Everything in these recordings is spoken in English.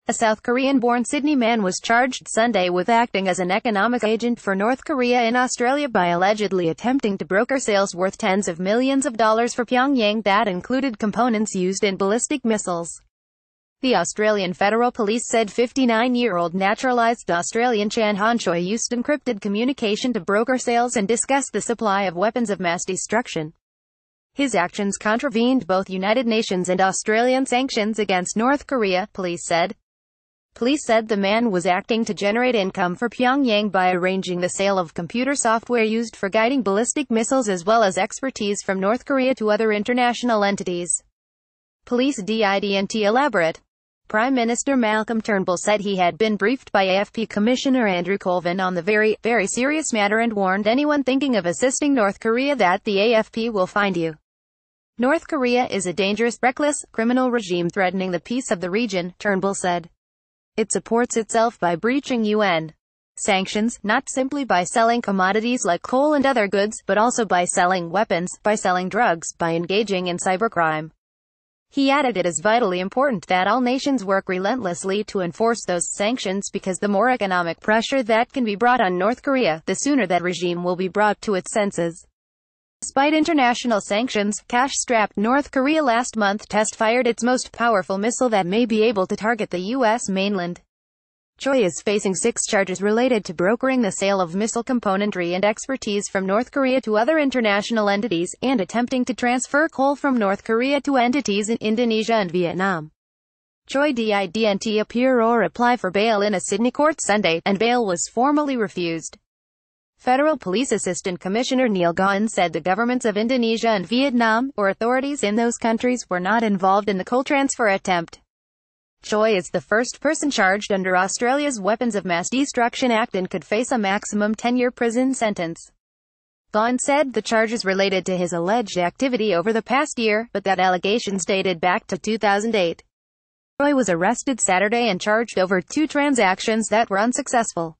A South Korean-born Sydney man was charged Sunday with acting as an economic agent for North Korea in Australia by allegedly attempting to broker sales worth tens of millions of dollars for Pyongyang that included components used in ballistic missiles. The Australian Federal Police said 59-year-old naturalized Australian Chan Han Choi used encrypted communication to broker sales and discuss the supply of weapons of mass destruction. His actions contravened both United Nations and Australian sanctions against North Korea, police said. Police said the man was acting to generate income for Pyongyang by arranging the sale of computer software used for guiding ballistic missiles as well as expertise from North Korea to other international entities. Police didn't elaborate. Prime Minister Malcolm Turnbull said he had been briefed by AFP Commissioner Andrew Colvin on the very serious matter and warned anyone thinking of assisting North Korea that the AFP will find you. North Korea is a dangerous, reckless, criminal regime threatening the peace of the region, Turnbull said. It supports itself by breaching UN sanctions, not simply by selling commodities like coal and other goods, but also by selling weapons, by selling drugs, by engaging in cybercrime. He added it is vitally important that all nations work relentlessly to enforce those sanctions because the more economic pressure that can be brought on North Korea, the sooner that regime will be brought to its senses. Despite international sanctions, cash-strapped North Korea last month test-fired its most powerful missile that may be able to target the U.S. mainland. Choi is facing 6 charges related to brokering the sale of missile componentry and expertise from North Korea to other international entities, and attempting to transfer coal from North Korea to entities in Indonesia and Vietnam. Choi didn't appear or apply for bail in a Sydney court Sunday, and bail was formally refused. Federal Police Assistant Commissioner Neil Gaughan said the governments of Indonesia and Vietnam, or authorities in those countries, were not involved in the coal transfer attempt. Choi is the first person charged under Australia's Weapons of Mass Destruction Act and could face a maximum 10-year prison sentence. Gaughan said the charges related to his alleged activity over the past year, but that allegations dated back to 2008. Choi was arrested Saturday and charged over 2 transactions that were unsuccessful.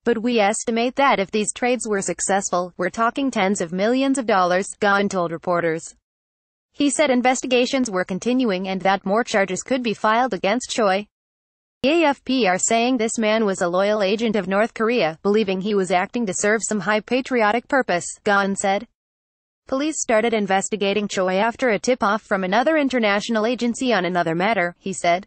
But we estimate that if these trades were successful, we're talking tens of millions of dollars, Gaughan told reporters. He said investigations were continuing and that more charges could be filed against Choi. The AFP are saying this man was a loyal agent of North Korea, believing he was acting to serve some high patriotic purpose, Gaughan said. Police started investigating Choi after a tip-off from another international agency on another matter, he said.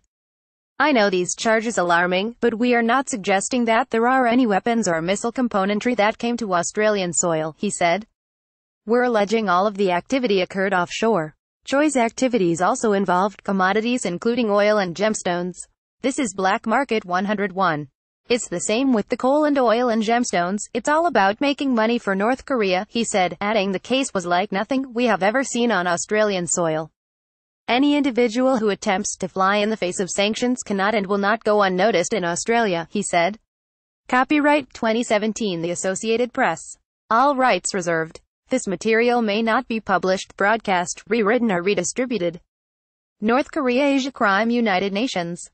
I know these charges alarming, but we are not suggesting that there are any weapons or missile componentry that came to Australian soil, he said. We're alleging all of the activity occurred offshore. Choi's activities also involved commodities including oil and gemstones. This is Black Market 101. It's the same with the coal and oil and gemstones. It's all about making money for North Korea, he said, adding the case was like nothing we have ever seen on Australian soil. Any individual who attempts to fly in the face of sanctions cannot and will not go unnoticed in Australia, he said. Copyright 2017 The Associated Press. All rights reserved. This material may not be published, broadcast, rewritten or redistributed. North Korea Asia Crime United Nations.